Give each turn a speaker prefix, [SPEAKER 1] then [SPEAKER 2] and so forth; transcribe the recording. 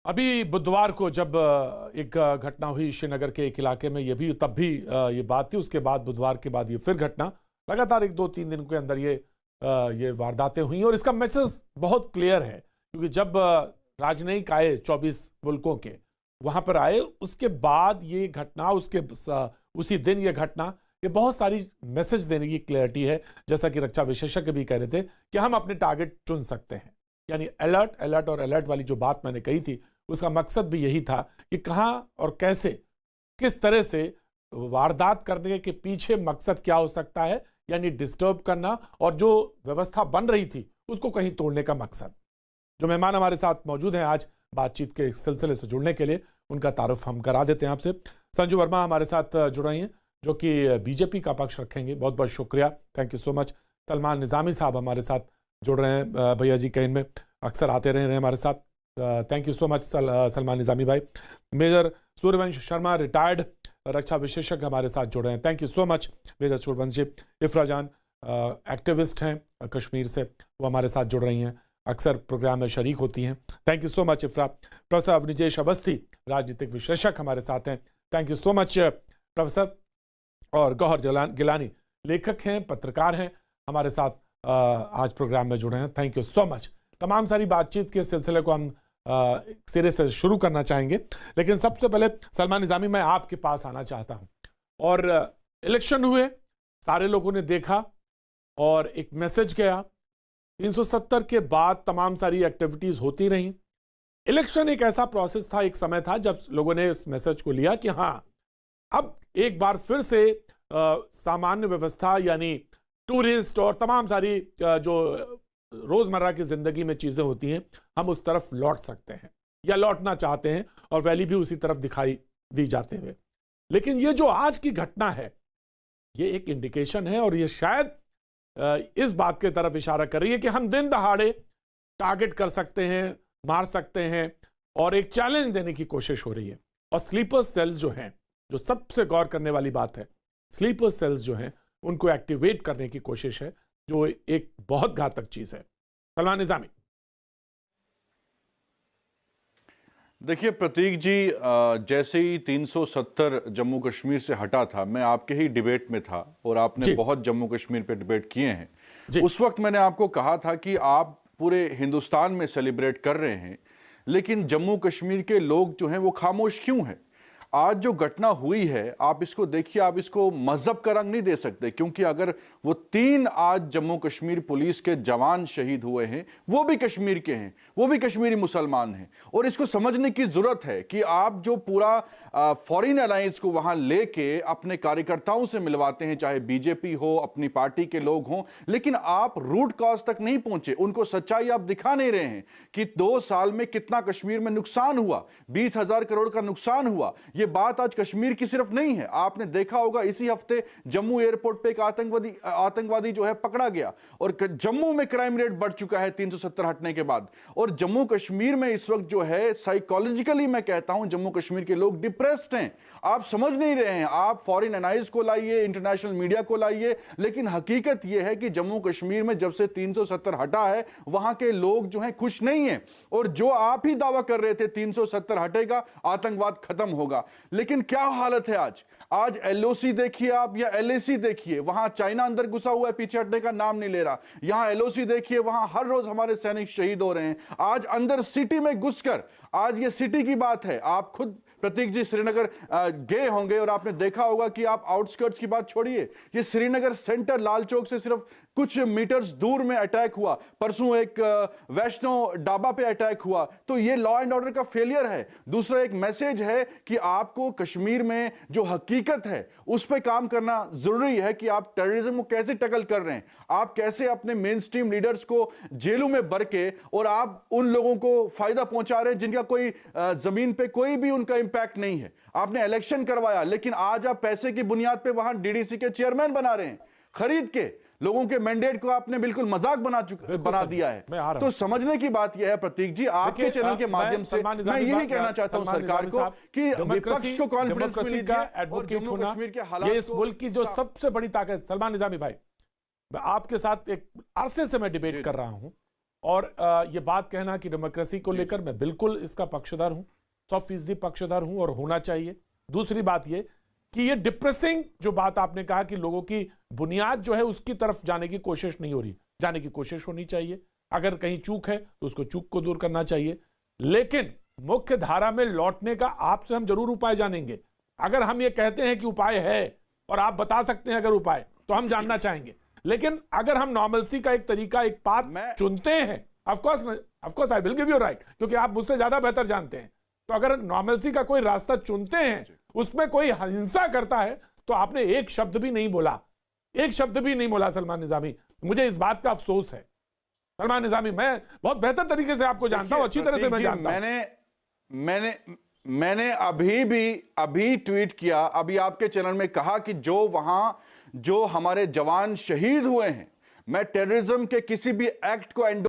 [SPEAKER 1] अभी बुधवार को जब एक घटना हुई श्रीनगर के एक इलाके में, ये भी तब भी ये बात थी। उसके बाद बुधवार के बाद ये फिर घटना, लगातार 1-2-3 दिन के अंदर ये वारदातें हुई। और इसका मैसेज बहुत क्लियर है, क्योंकि जब राजनयिक आए 24 मुल्कों के, वहां पर आए, उसके बाद ये घटना, उसी दिन ये घटना, ये बहुत सारी मैसेज देने की क्लैरिटी है। जैसा कि रक्षा विशेषज्ञ भी कह रहे थे कि हम अपने टारगेट चुन सकते हैं, यानी अलर्ट अलर्ट और अलर्ट वाली जो बात मैंने कही थी, उसका मकसद भी यही था कि कहां और कैसे, किस तरह से वारदात करने के पीछे मकसद क्या हो सकता है, यानी डिस्टर्ब करना, और जो व्यवस्था बन रही थी उसको कहीं तोड़ने का मकसद। जो मेहमान हमारे साथ मौजूद हैं आज बातचीत के सिलसिले से जुड़ने के लिए, उनका तारुफ हम करा देते हैं आपसे। संजू वर्मा हमारे साथ जुड़ रही हैं, जो कि बीजेपी का पक्ष रखेंगे। बहुत बहुत शुक्रिया, thank you so much. Salman Nizami साहब हमारे साथ जुड़ रहे हैं, भैया जी कहीं में अक्सर आते रहे हैं हमारे साथ, thank you so much Salman Nizami भाई। मेजर सूर्यवंश शर्मा रिटायर्ड रक्षा विशेषज्ञ हमारे साथ जुड़ रहे हैं, thank you so much major Suryavansh ji. Ifra Jan activist हैं कश्मीर से, वो हमारे साथ जुड़ रही हैं, अक्सर प्रोग्राम में शरीक होती हैं, thank you so much Ifra. Professor Avanijesh Awasthi राजनीतिक विश्लेषक हमारे साथ हैं, thank you so much professor. और गौहर गिलानी लेखक हैं, पत्रकार हैं, हमारे साथ आज प्रोग्राम में जुड़े हैं, थैंक यू सो मच। तमाम सारी बातचीत के सिलसिले को हम सिरे से शुरू करना चाहेंगे, लेकिन सबसे पहले सलमान निज़ामी, मैं आपके पास आना चाहता हूं। और इलेक्शन हुए, सारे लोगों ने देखा और एक मैसेज गया। 370 के बाद तमाम सारी एक्टिविटीज होती रहीं। इलेक्शन एक ऐसा प्रोसेस था, एक समय था जब लोगों ने इस मैसेज को लिया कि हाँ, अब एक बार फिर से सामान्य व्यवस्था, यानी टूरिस्ट और तमाम सारी जो रोजमर्रा की जिंदगी में चीजें होती हैं, हम उस तरफ लौट सकते हैं या लौटना चाहते हैं, और वैली भी उसी तरफ दिखाई दी जाते हुए। लेकिन ये जो आज की घटना है, ये एक इंडिकेशन है, और ये शायद इस बात की तरफ इशारा कर रही है कि हम दिन दहाड़े टारगेट कर सकते हैं, मार सकते हैं, और एक चैलेंज देने की कोशिश हो रही है। और स्लीपर सेल्स जो हैं, जो सबसे गौर करने वाली बात है, स्लीपर सेल्स जो हैं उनको एक्टिवेट करने की कोशिश है, जो एक बहुत घातक चीज है। सलमान निज़ामी।
[SPEAKER 2] देखिए प्रतीक जी, जैसे ही 370 जम्मू कश्मीर से हटा था, मैं आपके ही डिबेट में था और आपने बहुत जम्मू कश्मीर पे डिबेट किए हैं। उस वक्त मैंने आपको कहा था कि आप पूरे हिंदुस्तान में सेलिब्रेट कर रहे हैं, लेकिन जम्मू कश्मीर के लोग जो हैं वो खामोश क्यों हैं? आज जो घटना हुई है, आप इसको देखिए, आप इसको मजहब का रंग नहीं दे सकते, क्योंकि अगर वो 3 आज जम्मू कश्मीर पुलिस के जवान शहीद हुए हैं, वो भी कश्मीर के हैं, वो भी कश्मीरी मुसलमान हैं। और इसको समझने की जरूरत है कि आप जो पूरा फॉरेन अलायंस को वहां लेके अपने कार्यकर्ताओं से मिलवाते हैं, चाहे बीजेपी हो, अपनी पार्टी के लोग हों, लेकिन आप रूट कॉज तक नहीं पहुंचे, उनको सच्चाई आप दिखा नहीं रहे हैं कि 2 साल में कितना कश्मीर में नुकसान हुआ, 20,000 करोड़ का नुकसान हुआ। ये बात आज कश्मीर की सिर्फ नहीं है, आपने देखा होगा इसी हफ्ते जम्मू एयरपोर्ट पे एक आतंकवादी जो है पकड़ा गया, और जम्मू में क्राइम रेट बढ़ चुका है 370 हटने के बाद। और जम्मू कश्मीर में इस वक्त जो है साइकोलॉजिकली, मैं कहता हूं, जम्मू कश्मीर के लोग डिप्रेस्ड हैं। आप समझ नहीं रहे हैं, आप फॉरेन एनालिस्ट को लाइए, इंटरनेशनल मीडिया को लाइए, लेकिन हकीकत यह है कि जम्मू कश्मीर में जब से 370 हटा है, वहां के लोग जो हैं खुश नहीं हैं। और जो आप ही दावा कर रहे थे 370 हटेगा, आतंकवाद खत्म होगा, लेकिन क्या हालत है आज? आज एलओसी देखिए आप, या एलएसी देखिए, वहां चाइना अंदर घुसा हुआ है, पीछे हटने का नाम नहीं ले रहा। यहां एलओसी देखिए, वहां हर रोज हमारे सैनिक शहीद हो रहे हैं। आज अंदर सिटी में घुसकर, आज ये सिटी की बात है, आप खुद प्रतीक जी श्रीनगर गए होंगे और आपने देखा होगा कि आप आउटस्कर्ट्स की बात छोड़िए, ये श्रीनगर सेंटर लाल चौक से सिर्फ कुछ मीटर्स दूर में अटैक हुआ। परसों एक वैष्णो ढाबा पे अटैक हुआ। तो ये लॉ एंड ऑर्डर का फेलियर है। दूसरा एक मैसेज है कि आपको कश्मीर में जो हकीकत है उस पर काम करना जरूरी है कि आप टेररिज्म को कैसे टैकल कर रहे हैं, आप कैसे अपने मेन स्ट्रीम लीडर्स को जेलों में भर के, और आप उन लोगों को फायदा पहुंचा रहे हैं जिनका कोई जमीन पे कोई भी उनका इंपैक्ट नहीं है। आपने इलेक्शन करवाया, लेकिन आज आप पैसे की बुनियाद पे वहां डीडीसी के चेयरमैन बना रहे हैं, खरीद के। लोगों के मैंडेट को आपने बिल्कुल मजाक बना दिया है। तो समझने की बात यह है प्रतीक जी, आपके चैनल के माध्यम से मैं यही कहना चाहता हूं सरकार को कि विपक्ष को कॉन्फिडेंस में लीजिए, और जम्मू कश्मीर के हालात,
[SPEAKER 1] ये इस मुल्क की जो सबसे बड़ी ताकत। सलमान निज़ामी भाई, मैं आपके साथ एक अरसे से मैं डिबेट कर रहा हूं, और ये बात कहना कि डेमोक्रेसी को लेकर मैं बिल्कुल इसका पक्षधर हूं, 100% पक्षधर हूं और होना चाहिए। दूसरी बात ये कि ये डिप्रेसिंग जो बात आपने कहा कि लोगों की बुनियाद जो है उसकी तरफ जाने की कोशिश नहीं हो रही, जाने की कोशिश होनी चाहिए। अगर कहीं चूक है तो उसको चूक को दूर करना चाहिए, लेकिन मुख्य धारा में लौटने का आपसे हम जरूर उपाय जानेंगे। अगर हम ये कहते हैं कि उपाय है और आप बता सकते हैं अगर उपाय, तो हम जानना चाहेंगे। लेकिन अगर हम नॉर्मलसी का एक तरीका, एक पाथ चुनते हैं, of course I will give you right, क्योंकि आप मुझसे ज्यादा बेहतर जानते हैं। तो अगर नॉर्मलसी का कोई रास्ता चुनते हैं, उसमें कोई हिंसा करता है, तो आपने एक शब्द भी नहीं बोला, एक शब्द भी नहीं बोला सलमान निजामी। मुझे इस बात का अफसोस है। सलमान निजामी, मैं बहुत बेहतर तरीके से आपको जानता हूं, अच्छी तरह से मैं जानता हूं।
[SPEAKER 2] मैंने अभी ट्वीट किया, अभी आपके चैनल में कहा कि जो हमारे जवान शहीद हुए हैं, मैं टेररिज्म के किसी भी एक्ट को